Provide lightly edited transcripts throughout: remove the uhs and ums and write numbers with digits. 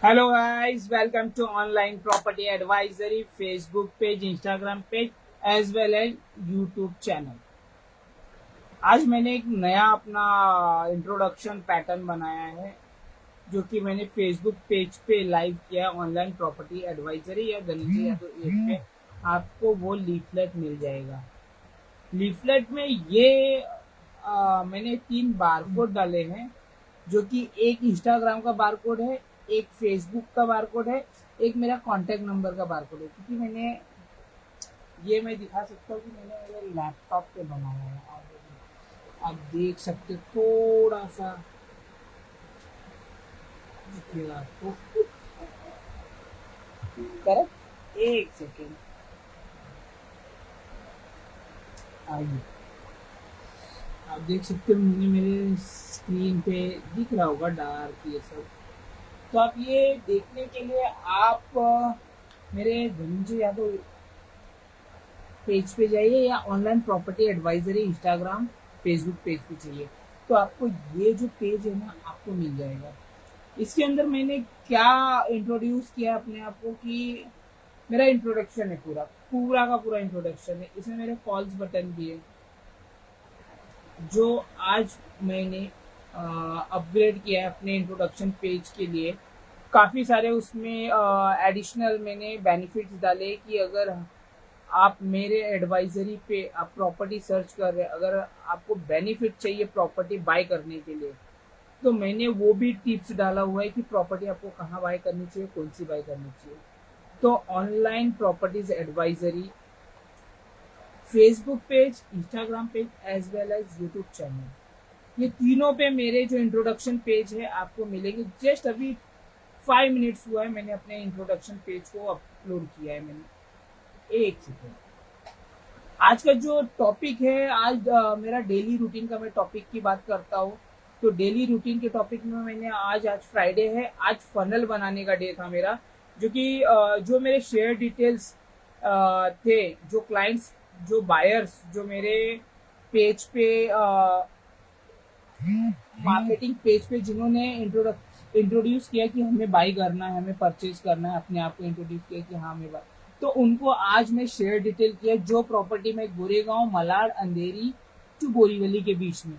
Hello guys, welcome to online property advisory Facebook page, Instagram page as well as YouTube channel. आज मैंने एक नया अपना introduction pattern बनाया है जो कि मैंने फेसबुक पेज पे लाइव किया है। ऑनलाइन प्रॉपर्टी एडवाइजरी या धनंजय यादव ऐप पे आपको वो लीफलेट मिल जाएगा। लीफलेट में मैंने 3 बारकोड डाले हैं, जो कि एक इंस्टाग्राम का बारकोड है, एक फेसबुक का बारकोड है, एक मेरा कॉन्टैक्ट नंबर का बारकोड है। क्योंकि मैं दिखा सकता हूँ कि मैंने मेरे लैपटॉप पे बनाया है। आप देख सकते हो, थोड़ा सा दिखेगा आपको। करेक्ट, एक सेकेंड। आइए, आप देख सकते हो, मैंने मेरे स्क्रीन पे दिख रहा होगा डार्क ये सब। तो आप ये देखने के लिए आप मेरे धनंजय यादव पेज पे जाइए या online property advisory Instagram Facebook page पे चाहिए, तो आपको ये जो पेज है ना, आपको मिल जाएगा। इसके अंदर मैंने क्या इंट्रोड्यूस किया अपने आप को कि मेरा इंट्रोडक्शन है, पूरा पूरा का पूरा इंट्रोडक्शन है। इसमें मेरे कॉल्स बटन भी है, जो आज मैंने अपग्रेड किया है अपने इंट्रोडक्शन पेज के लिए। काफ़ी सारे उसमें एडिशनल मैंने बेनिफिट्स डाले कि अगर आप मेरे एडवाइजरी पे आप प्रॉपर्टी सर्च कर रहे हैं, अगर आपको बेनिफिट चाहिए प्रॉपर्टी बाय करने के लिए, तो मैंने वो भी टिप्स डाला हुआ है कि प्रॉपर्टी आपको कहाँ बाय करनी चाहिए, कौन सी बाय करनी चाहिए। तो online properties advisory Facebook page, Instagram page as well as YouTube channel, ये तीनों पे मेरे जो इंट्रोडक्शन पेज है आपको मिलेंगे। जस्ट अभी 5 मिनट्स हुआ है मैंने अपने इंट्रोडक्शन पेज को अपलोड किया है मैंने। एक सेकेंड। आज का जो टॉपिक है, आज मेरा डेली रूटीन का मैं टॉपिक की बात करता हूँ। तो डेली रूटीन के टॉपिक में मैंने आज फ्राइडे है, आज फनल बनाने का डे था मेरा। जो कि जो मेरे शेयर डिटेल्स थे, जो क्लाइंट्स, जो बायर्स जो मेरे पेज पे मार्केटिंग पेज पे जिन्होंने इंट्रोड्यूस किया कि हमें बाई करना है, हमें परचेज करना है, अपने आप को इंट्रोड्यूस किया कि हाँ हमें बाई, तो उनको आज मैं शेयर डिटेल किया। जो प्रॉपर्टी में गोरेगांव, मलाड, अंधेरी टू बोरीवली के बीच में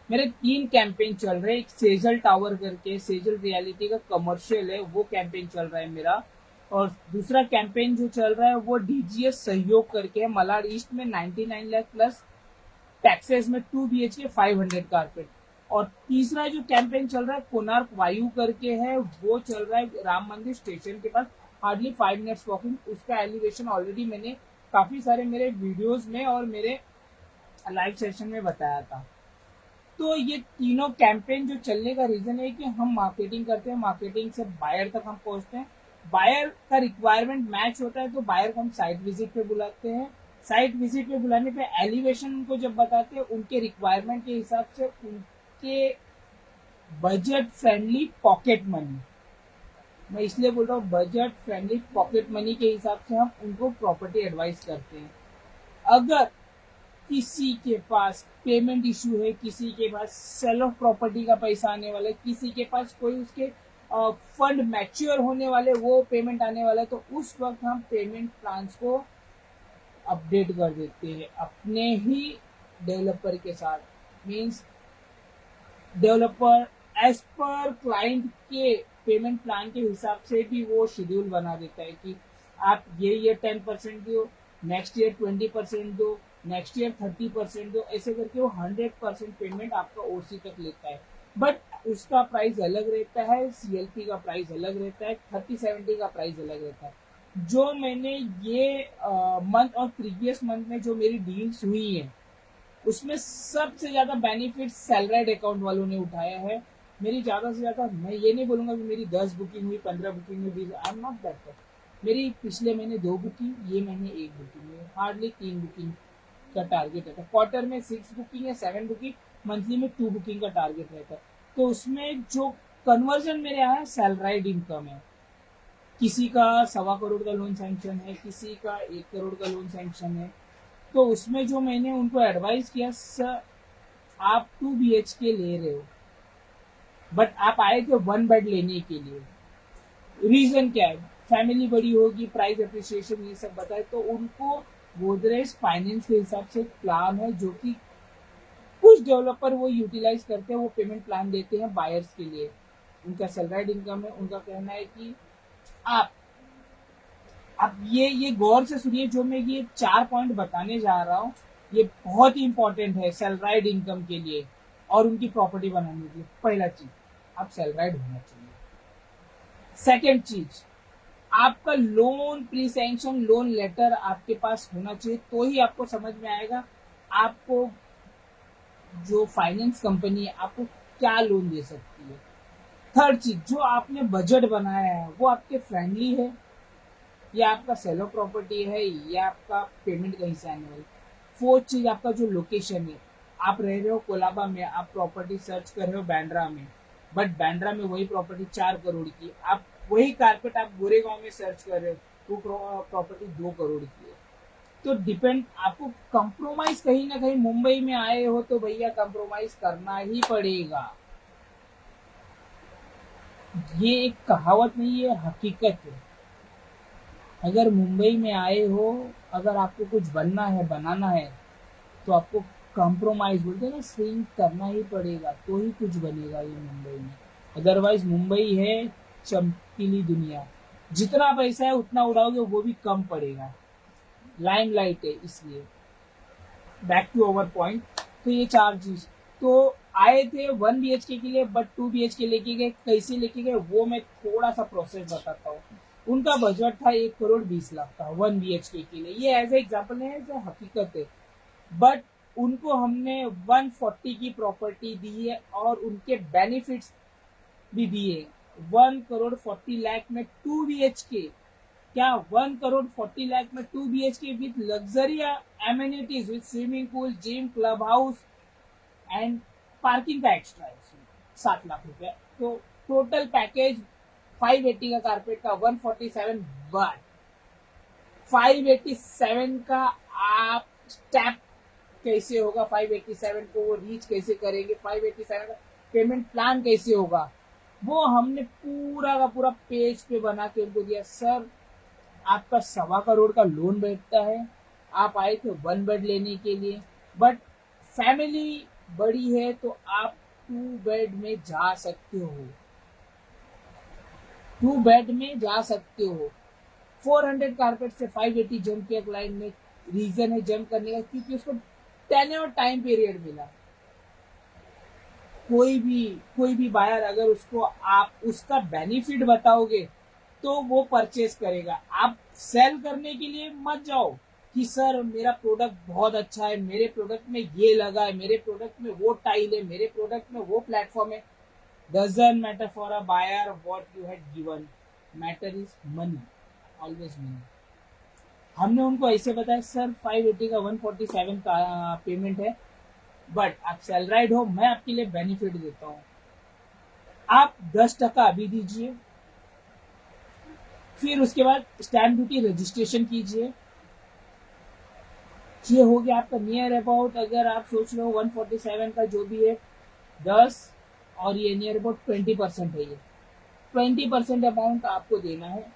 मेरे 3 कैंपेन चल रहे हैं। एक सेजल टावर करके, सेजल रियलिटी का कमर्शियल है, वो कैंपेन चल रहा है मेरा। और दूसरा कैंपेन जो चल रहा है वो डीजीएस सहयोग करके है, मलाड ईस्ट में 99 लाख प्लस टैक्सेस में 2 BHK 500 कारपेट। और तीसरा जो कैंपेन चल रहा है कोणार्क वायु करके है, वो चल रहा है राम मंदिर स्टेशन के पास, हार्डली 5 मिनट्स वॉकिंग। उसका एलिवेशन ऑलरेडी मैंने काफी सारे मेरे वीडियोस में और मेरे लाइव सेशन में बताया था। तो ये तीनों कैंपेन जो चलने का रीजन है कि हम मार्केटिंग करते हैं, मार्केटिंग से बायर तक हम पहुंचते हैं। बायर का रिक्वायरमेंट मैच होता है तो बायर को हम साइट विजिट पे बुलाते हैं। साइट विजिट पे बुलाने पे एलिवेशन उनको जब बताते हैं, उनके रिक्वायरमेंट के हिसाब से, उनके बजट फ्रेंडली पॉकेट मनी, मैं इसलिए बोल रहा हूँ बजट फ्रेंडली पॉकेट मनी के हिसाब से हम उनको प्रॉपर्टी एडवाइस करते हैं। अगर किसी के पास पेमेंट इशू है, किसी के पास सेल ऑफ प्रॉपर्टी का पैसा आने वाला है, किसी के पास कोई उसके फंड मैच्योर होने वाले, वो पेमेंट आने वाला है, तो उस वक्त हम पेमेंट प्लान्स को अपडेट कर देते हैं अपने ही डेवलपर के साथ। मीन्स डेवलपर एज पर क्लाइंट के पेमेंट प्लान के हिसाब से भी वो शेड्यूल बना देता है कि आप ये 10% दो, नेक्स्ट ईयर 20% दो, नेक्स्ट ईयर 30% दो, ऐसे करके वो 100% पेमेंट आपका ओसी तक लेता है। बट उसका प्राइस अलग रहता है, सीएलपी का प्राइस अलग रहता है, 3070 का प्राइस अलग रहता है। जो मैंने ये मंथ और प्रीवियस मंथ में जो मेरी डील्स हुई है, उसमें सबसे ज्यादा बेनिफिट सैलराइड अकाउंट वालों ने उठाया है। मेरी ज्यादा से ज्यादा, मैं ये नहीं बोलूंगा कि मेरी 10 बुकिंग हुई, 15 बुकिंग हुई, 20, आई एम नॉट दैट। मेरी पिछले महीने 2 बुकिंग, ये महीने 1 बुकिंग हुई, हार्डली 3 बुकिंग का टारगेट रहता है। क्वार्टर में 6 बुकिंग या 7 बुकिंग, मंथली में 2 बुकिंग का टारगेट रहता है। तो उसमें जो कन्वर्जन मेरे यहाँ है, सैलराइड इनकम है। किसी का 1.25 करोड़ का लोन सैंक्शन है, किसी का 1 करोड़ का लोन सैंक्शन है। तो उसमें जो मैंने उनको एडवाइस किया, सर आप 2 BHK ले रहे हो, बट आप आए थे 1 बेड लेने के लिए, रीजन क्या है, फैमिली बड़ी होगी, प्राइस अप्रिसिएशन, ये सब बताए। तो उनको गोदरेज फाइनेंस के हिसाब से प्लान है जो कि कुछ डेवलपर वो यूटिलाइज करते हैं, वो पेमेंट प्लान देते हैं बायर्स के लिए। उनका सैलराइड इनकम है, उनका कहना है कि आप अब ये गौर से सुनिए, जो मैं ये 4 पॉइंट बताने जा रहा हूँ ये बहुत ही इंपॉर्टेंट है सैलराइड इनकम के लिए और उनकी प्रॉपर्टी बनाने के लिए। पहला चीज, आप सैलराइड होना चाहिए। सेकेंड चीज, आपका loan pre sanction loan letter आपके पास होना चाहिए, तो ही आपको समझ में आएगा आपको जो फाइनेंस कंपनी है आपको क्या लोन दे सकती है। थर्ड चीज, जो आपने बजट बनाया है वो आपके फ्रेंडली है, या आपका सेलो प्रॉपर्टी है, या आपका पेमेंट कहीं से आने वाली। फोर्थ चीज, आपका जो लोकेशन है, आप रह रहे हो कोलाबा में, आप प्रॉपर्टी सर्च कर रहे हो बैंड्रा में, बट बैंड्रा में वही प्रॉपर्टी 4 करोड़ की, आप वही कारपेट आप गोरेगांव में सर्च कर रहे हो, वो प्रॉपर्टी 2 करोड़ की है। तो डिपेंड, आपको कंप्रोमाइज कहीं ना कहीं, मुंबई में आए हो तो भैया कंप्रोमाइज करना ही पड़ेगा। ये एक कहावत नहीं है, हकीकत है। अगर मुंबई में आए हो, अगर आपको कुछ बनना है, बनाना है, तो आपको कॉम्प्रोमाइज बोलते हैं ना, स्विंग करना ही पड़ेगा, तो ही कुछ बनेगा ये मुंबई में। अदरवाइज मुंबई है चमकीली दुनिया, जितना पैसा है उतना उड़ाओगे वो भी कम पड़ेगा, लाइमलाइट है इसलिए। बैक टू अवर पॉइंट, तो ये 4 चीज तो आए थे 1 BHK के लिए, बट 2 BHK लेके गए। कैसे लेके गए वो मैं थोड़ा सा प्रोसेस बताता हूँ। उनका बजट था 1 करोड़ 20 लाख का 1 BHK के लिए, ये एज ए एग्जाम्पल है, जो हकीकत है। बट उनको हमने 140 की प्रॉपर्टी दी है और उनके बेनिफिट्स भी दिए। 1 करोड़ 40 लाख में 2 BHK, क्या 1 करोड़ 40 लाख में 2 BHK with luxury amenities, with swimming pool, gym, club house and parking का एक्स्ट्रा है उसमें 7 लाख रुपए। तो टोटल पैकेज 580 का कारपेट का 147, बट 587 का आप स्टेप कैसे होगा, 587 को वो रीच कैसे करेंगे, 587 का पेमेंट प्लान कैसे होगा, वो हमने पूरा का पूरा पेज पे बना के उनको दिया। सर आपका 1.25 करोड़ का लोन बैठता है, आप आए थे 1 बेड लेने के लिए, बट फैमिली बड़ी है तो आप 2 बेड में जा सकते हो, 2 बेड में जा सकते हो। 400 कारपेट से 580 जंप किया क्लाइंट ने। रीजन है जंप करने का, क्योंकि उसको टेन्योर टाइम पीरियड मिला। कोई भी बायर अगर उसको आप उसका बेनिफिट बताओगे तो वो परचेस करेगा। आप सेल करने के लिए मत जाओ कि सर मेरा प्रोडक्ट बहुत अच्छा है, मेरे प्रोडक्ट में ये लगा है, मेरे प्रोडक्ट में वो टाइल है, मेरे प्रोडक्ट में वो प्लेटफॉर्म है। Doesn't matter for a buyer what you had given, matter is money, always money. हमने उनको ऐसे बताया सर 580 का 147 का पेमेंट है, बट आप सैलराइड हो, मैं आपके लिए बेनिफिट देता हूँ, आप 10% अभी दीजिए, फिर उसके बाद स्टैम्प ड्यूटी रजिस्ट्रेशन कीजिए। ये हो गया आपका नियर अबाउट, अगर आप सोच रहे हो 147 का जो भी है 10, और ये नियर अबाउट 20% है। ये 20% अमाउंट आपको देना है।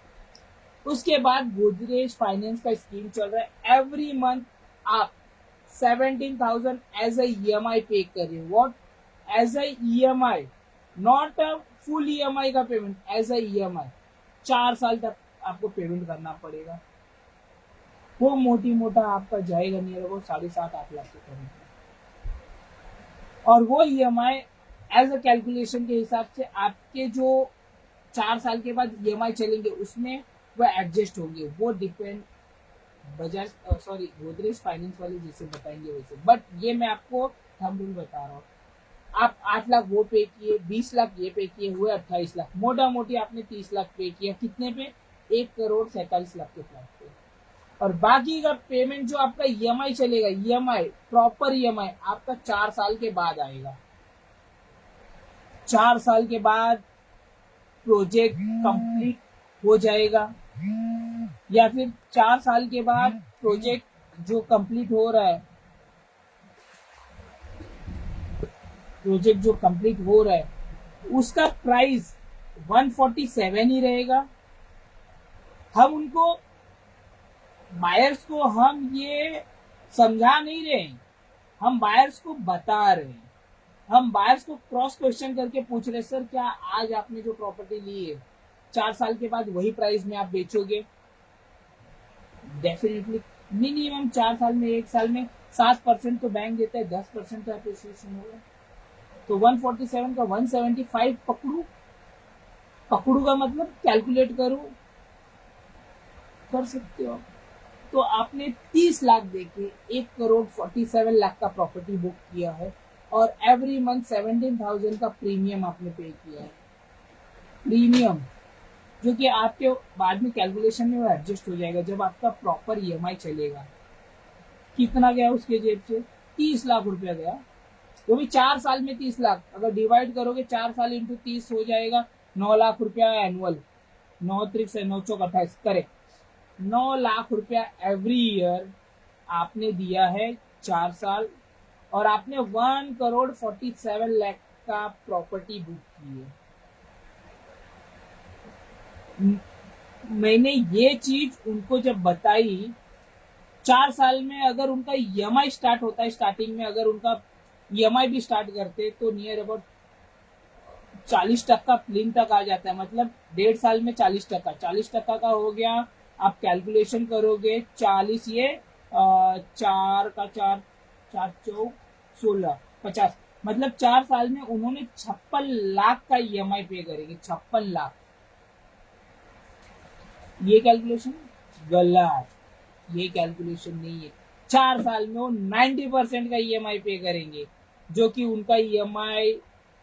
उसके बाद गोदरेज फाइनेंस का स्कीम चल रहा है, एवरी मंथ आप 17,000 एज EMI पे कर रहे हो। What? As EMI, not a full EMI का पेमेंट, एज EMI 4 साल तक आपको पेमेंट करना पड़ेगा। वो मोटी मोटा आपका जाएगा नियर अबाउट 7.5-8 लाख के करीब। और वो EMI एज अ कैलकुलेशन के हिसाब से आपके जो 4 साल के बाद EMI चलेंगे उसमें वो एडजस्ट होंगे, वो डिपेंड बजाज गोदरेज फाइनेंस वाले जैसे बताएंगे वैसे। बट ये मैं आपको थंब रूल बता रहा हूँ। आप 8 लाख वो पे किए, 20 लाख ये पे किए, हुए 28 लाख, मोटा मोटी आपने 30 लाख पे किया। कितने पे? 1 करोड़ 47 लाख के फ्लैट पे। और बाकी का पेमेंट जो आपका EMI चलेगा, EMI प्रॉपर EMI आपका 4 साल के बाद आएगा। 4 साल के बाद प्रोजेक्ट कंप्लीट हो जाएगा, या फिर 4 साल के बाद प्रोजेक्ट जो कंप्लीट हो रहा है, उसका प्राइस 147 ही रहेगा। हम उनको बायर्स को हम ये समझा नहीं रहे, हम बायर्स को बता रहे हैं, हम बायर्स को क्रॉस क्वेश्चन करके पूछ रहे, सर क्या आज आपने जो प्रॉपर्टी ली है 4 साल के बाद वही प्राइस में आप बेचोगे? डेफिनेटली मिनिमम 4 साल में, 1 साल में 7% तो बैंक देता है, 10% तो एप्रिसिएशन होगा। तो 147 का 175 पकड़ू का मतलब कैलकुलेट करो, कर सकते हो। तो आपने 30 लाख देके 1,47,00,000 का प्रॉपर्टी बुक किया है और एवरी मंथ 17,000 का प्रीमियम आपने पे किया है। प्रीमियम जो कि आपके बाद में कैलकुलेशन में वो एडजस्ट हो जाएगा जब आपका प्रॉपर ईएमआई चलेगा। कितना गया उसके जेब से? 30 लाख रुपया गया, वो भी 4 साल में 30 लाख। अगर डिवाइड करोगे 4 साल इंटू 30 हो जाएगा 9 लाख रुपया एनुअल। 9 त्रिक से 9 चौक 28, करेक्ट। 9 लाख रुपया एवरी ईयर आपने दिया है 4 साल, और आपने 1,47,00,000 का प्रॉपर्टी बुक की है। मैंने ये चीज उनको जब बताई, 4 साल में अगर उनका ईएमआई स्टार्ट होता है, स्टार्टिंग में अगर उनका ईएमआई भी स्टार्ट करते तो नियर अबाउट 40% प्लिन तक आ जाता है। मतलब 1.5 साल में 40%, 40% का हो गया। आप कैलकुलेशन करोगे 40, ये 4 का 4, 4 चौक 16, 50, मतलब 4 साल में उन्होंने 56 लाख का ईएमआई पे करेंगे। 56 लाख। ये कैलकुलेशन गलत, ये कैलकुलेशन नहीं है। 4 साल में वो 90% का ईएमआई पे करेंगे, जो कि उनका ईएमआई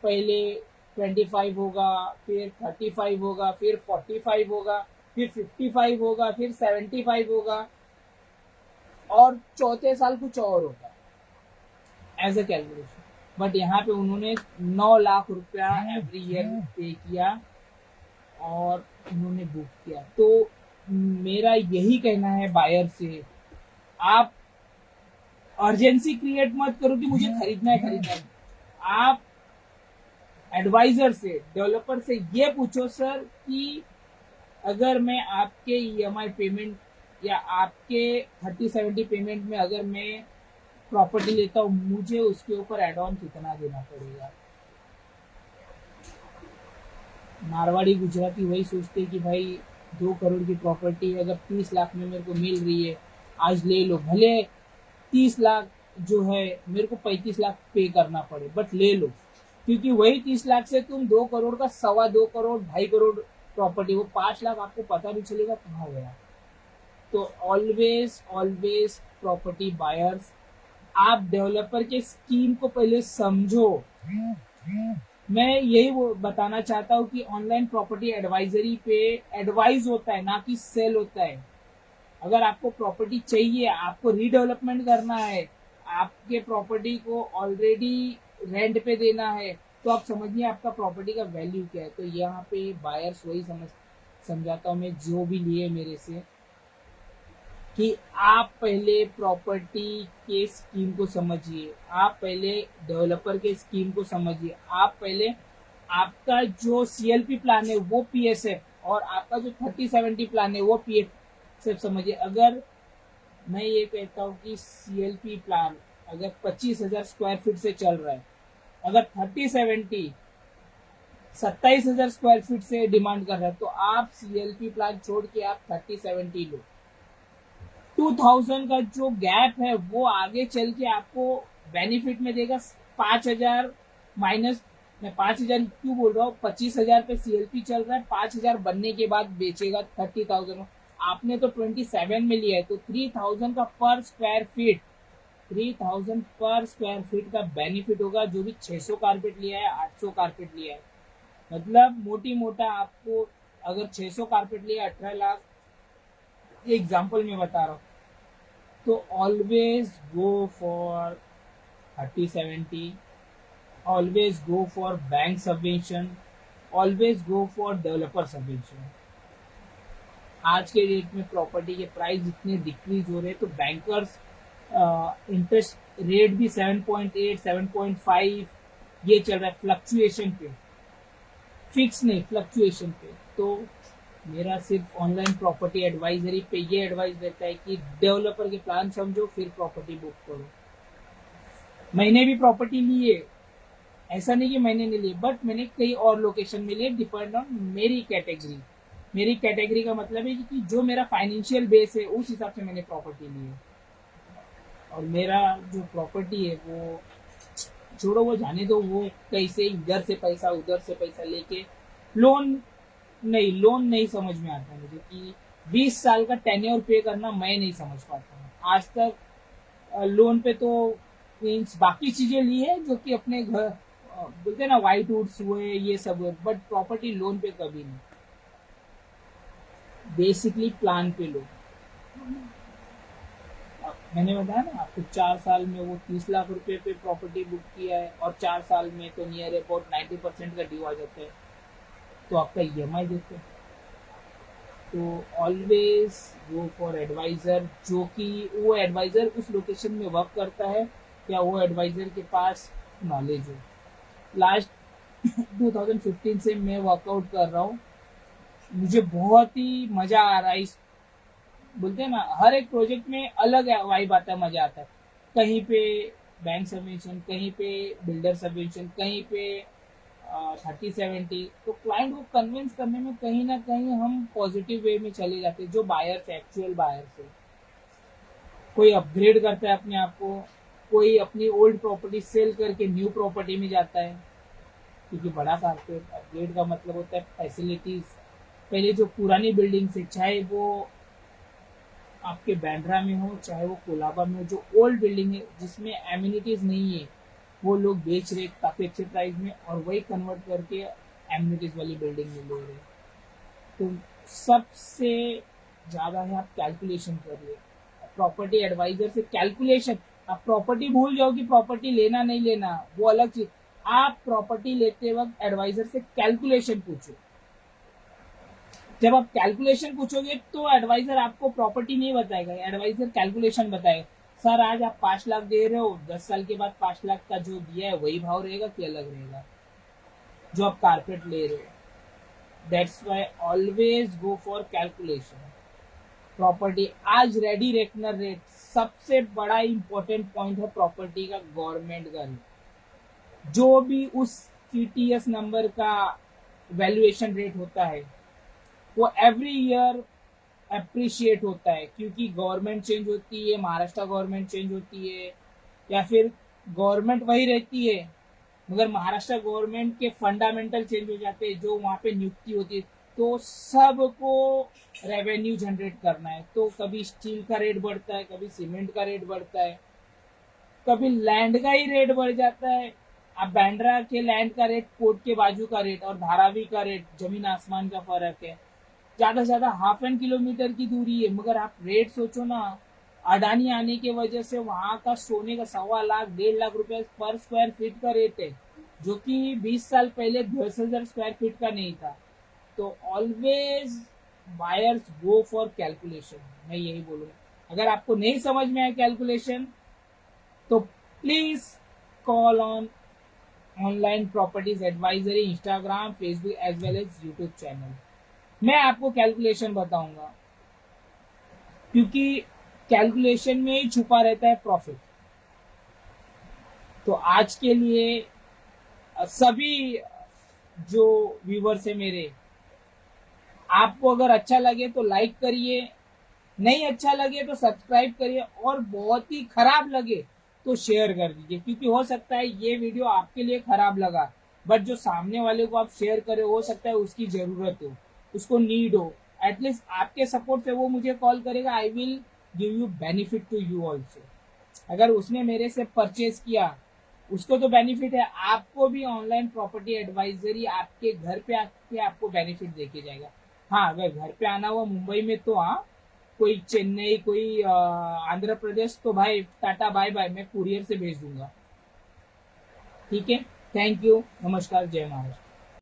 पहले 25 होगा, फिर 35 होगा, फिर 45 होगा, फिर 55 होगा, फिर 75 होगा, और चौथे साल कुछ और होगा, एज ए कैलकुलेशन। बट यहाँ पे उन्होंने 9 लाख रुपया एवरी ईयर पे किया और उन्होंने बुक किया। तो मेरा यही कहना है बायर से, आप अर्जेंसी क्रिएट मत करो कि मुझे खरीदना है, खरीदना है। आप एडवाइजर से, डेवलपर से ये पूछो, सर कि अगर मैं आपके ईएमआई पेमेंट या आपके 30-70 पेमेंट में अगर मैं प्रॉपर्टी लेता हूँ, मुझे उसके ऊपर एड ऑन कितना देना पड़ेगा? मारवाड़ी गुजराती वही सोचते कि भाई 2 करोड़ की प्रॉपर्टी अगर 30 लाख में मेरे को मिल रही है, आज ले लो, भले 30 लाख जो है मेरे को 35 लाख पे करना पड़े, बट ले लो, क्योंकि वही 30 लाख से तुम 2 करोड़ का 2.25 करोड़ 2.5 करोड़ प्रॉपर्टी, वो 5 लाख आपको पता नहीं चलेगा कहाँ गया। तो ऑलवेज ऑलवेज प्रॉपर्टी बायर्स, आप डेवलपर के स्कीम को पहले समझो। मैं यही वो बताना चाहता हूँ कि ऑनलाइन प्रॉपर्टी एडवाइजरी पे एडवाइस होता है, ना कि सेल होता है। अगर आपको प्रॉपर्टी चाहिए, आपको रीडेवलपमेंट करना है, आपके प्रॉपर्टी को ऑलरेडी रेंट पे देना है, तो आप समझिए आपका प्रॉपर्टी का वैल्यू क्या है। तो यहाँ पे बायर्स वही समझाता हूँ मैं, जो भी लिए मेरे से, कि आप पहले प्रॉपर्टी के स्कीम को समझिए, आप पहले डेवलपर के स्कीम को समझिए, आप पहले आपका जो सीएलपी प्लान है वो पीएसएफ, और आपका जो 30-70 प्लान है वो पीएसएफ समझिए। अगर मैं ये कहता हूँ कि सीएलपी प्लान अगर 25,000 स्क्वायर फीट से चल रहा है, अगर 30-70 27,000 स्क्वायर फीट से डिमांड कर रहा है, तो आप सीएलपी प्लान छोड़ के आप 30-70 लो। 2000 का जो गैप है वो आगे चल के आपको बेनिफिट में देगा। 5,000 माइनस, मैं 5,000 क्यों बोल रहा हूँ, 25,000 पे सीएलपी चल रहा है, 5,000 बनने के बाद बेचेगा 30,000। आपने तो 27 में लिया है, तो 3,000 का पर स्क्वायर फीट, 3,000 पर स्क्वायर फीट का बेनिफिट होगा। जो भी 600 कारपेट लिया है, 800 कारपेट लिया है, मतलब मोटी मोटा आपको अगर 600 कारपेट लिया 18 लाख, एग्जाम्पल में बता रहा हूँ। तो always go for 30-70, always go for bank subvention, always go for developer subvention. आज के डेट में प्रॉपर्टी के प्राइस इतने डिक्रीज हो रहे हैं, तो बैंकर्स इंटरेस्ट रेट भी 7.8, 7.5 ये चल रहा है फ्लक्चुएशन पे। फिक्स नहीं, फ्लक्चुएशन पे। तो मेरा सिर्फ ऑनलाइन प्रॉपर्टी एडवाइजरी पे ये एडवाइस देता है कि डेवलपर के प्लान समझो, फिर प्रॉपर्टी बुक करो। मैंने भी प्रॉपर्टी ली है, ऐसा नहीं कि मैंने नहीं ली, बट मैंने कई और लोकेशन में लिए, डिपेंड ऑन मेरी कैटेगरी। मेरी कैटेगरी का मतलब है कि जो मेरा फाइनेंशियल बेस है उस हिसाब से मैंने प्रॉपर्टी ली है। और मेरा जो प्रॉपर्टी है वो छोड़ो, वो जाने दो, वो कैसे इधर से पैसा उधर से पैसा लेके लोन लोन नहीं समझ में आता मुझे कि 20 साल का टेन्योर पे करना मैं नहीं समझ पाता हूँ आज तक। लोन पे तो मीन्स बाकी चीजें ली है जो कि अपने घर बोलते हैं ना, वाइट वुड्स हुए ये सब हुए, बट प्रॉपर्टी लोन पे कभी नहीं, बेसिकली प्लान पे लो। मैंने बताया ना आपको, 4 साल में वो 30 लाख रुपए पे प्रॉपर्टी बुक किया है, और 4 साल में तो नियर अबाउट 90% का ड्यू आ जाता है, तो आपका EMI देखो। तो ऑलवेज गो फॉर एडवाइजर, जो कि वो एडवाइजर उस लोकेशन में वर्क करता है, या वो एडवाइजर के पास नॉलेज हो। लास्ट 2015 से मैं वर्कआउट कर रहा हूँ, मुझे बहुत ही मजा आ रहा है। इस बोलते हैं ना, हर एक प्रोजेक्ट में अलग वाइब आता है, मजा आता है। कहीं पे बैंक सबवेंशन, कहीं पे बिल्डर सबवेंशन, कहीं पे 30-70। तो क्लाइंट को कन्विंस करने में कहीं ना कहीं हम पॉजिटिव वे में चले जाते हैं, जो बायर्स है, एक्चुअल बायर्स है। कोई अपग्रेड करता है अपने आप को, कोई अपनी ओल्ड प्रॉपर्टी सेल करके न्यू प्रॉपर्टी में जाता है, क्योंकि बड़ा कारपेट अपग्रेड का मतलब होता है फैसिलिटीज। पहले जो पुरानी बिल्डिंग है, चाहे वो आपके बैंड्रा में हो, चाहे वो कोलाबा में हो, जो ओल्ड बिल्डिंग है जिसमें एम्यूनिटीज नहीं है, वो लोग बेच रहे काफी अच्छे प्राइस में, और वही कन्वर्ट करके एम्यूनिटीज वाली बिल्डिंग में ले रहे। तो सबसे ज्यादा है आप कैलकुलेशन करिए प्रॉपर्टी एडवाइजर से। कैलकुलेशन, आप प्रॉपर्टी भूल जाओ कि प्रॉपर्टी लेना नहीं लेना, वो अलग चीज। आप प्रॉपर्टी लेते वक्त एडवाइजर से कैलकुलेशन पूछो। जब आप कैलकुलेशन पूछोगे तो एडवाइजर आपको प्रॉपर्टी नहीं बताएगा, एडवाइजर कैलकुलेशन बताएगा। सर आज आप 5 लाख दे रहे हो, 10 साल के बाद 5 लाख का जो दिया है वही भाव रहेगा कि अलग रहेगा, जो आप कारपेट ले रहे हो। That's why always go for calculation. Property आज रेडी रेकनर रेट, सबसे बड़ा इंपॉर्टेंट पॉइंट है प्रॉपर्टी का, गवर्नमेंट का रेट। जो भी उस CTS नंबर का वैल्यूएशन रेट होता है वो एवरी ईयर अप्रिशिएट होता है, क्योंकि गवर्नमेंट चेंज होती है, महाराष्ट्र गवर्नमेंट चेंज होती है, या फिर गवर्नमेंट वही रहती है मगर महाराष्ट्र गवर्नमेंट के फंडामेंटल चेंज हो जाते हैं, जो वहां पे नियुक्ति होती है। तो सबको रेवेन्यू जनरेट करना है, तो कभी स्टील का रेट बढ़ता है, कभी सीमेंट का रेट बढ़ता है, कभी लैंड का ही रेट बढ़ जाता है। अब बैंड्रा के लैंड का रेट, कोर्ट के बाजू का रेट और धारावी का रेट जमीन आसमान का फर्क है। ज्यादा से ज्यादा हाफ एन किलोमीटर की दूरी है, मगर आप रेट सोचो ना, अडानी आने की वजह से वहां का सोने का 1.25 लाख 1.5 लाख रुपए पर स्क्वायर फीट का रेट है, जो कि 20 साल पहले 10,000 स्क्वायर फीट का नहीं था। तो always buyers go for calculation, मैं यही बोलूंगा। अगर आपको नहीं समझ में आए कैलकुलेशन, तो please call on online properties advisory, Instagram, Facebook as well as YouTube channel. मैं आपको कैलकुलेशन बताऊंगा, क्योंकि कैलकुलेशन में ही छुपा रहता है प्रॉफिट। तो आज के लिए सभी जो व्यूवर्स है मेरे, आपको अगर अच्छा लगे तो लाइक करिए, नहीं अच्छा लगे तो सब्सक्राइब करिए, और बहुत ही खराब लगे तो शेयर कर दीजिए, क्योंकि हो सकता है ये वीडियो आपके लिए खराब लगा, बट जो सामने वाले को आप शेयर करें, हो सकता है उसकी जरूरत हो, उसको नीड हो। एटलीस्ट आपके सपोर्ट से वो मुझे कॉल करेगा, I will give you benefit to you also. अगर उसने मेरे से परचेज किया, उसको तो बेनिफिट है, आपको भी ऑनलाइन प्रॉपर्टी एडवाइजरी आपके घर पे आके आपको बेनिफिट देके जाएगा। हाँ, अगर घर पे आना हुआ मुंबई में तो हाँ, कोई चेन्नई, कोई आंध्र प्रदेश, तो भाई टाटा बाय बाय, मैं कुरियर से भेज दूंगा। ठीक है, थैंक यू, नमस्कार, जय महाराष्ट्र।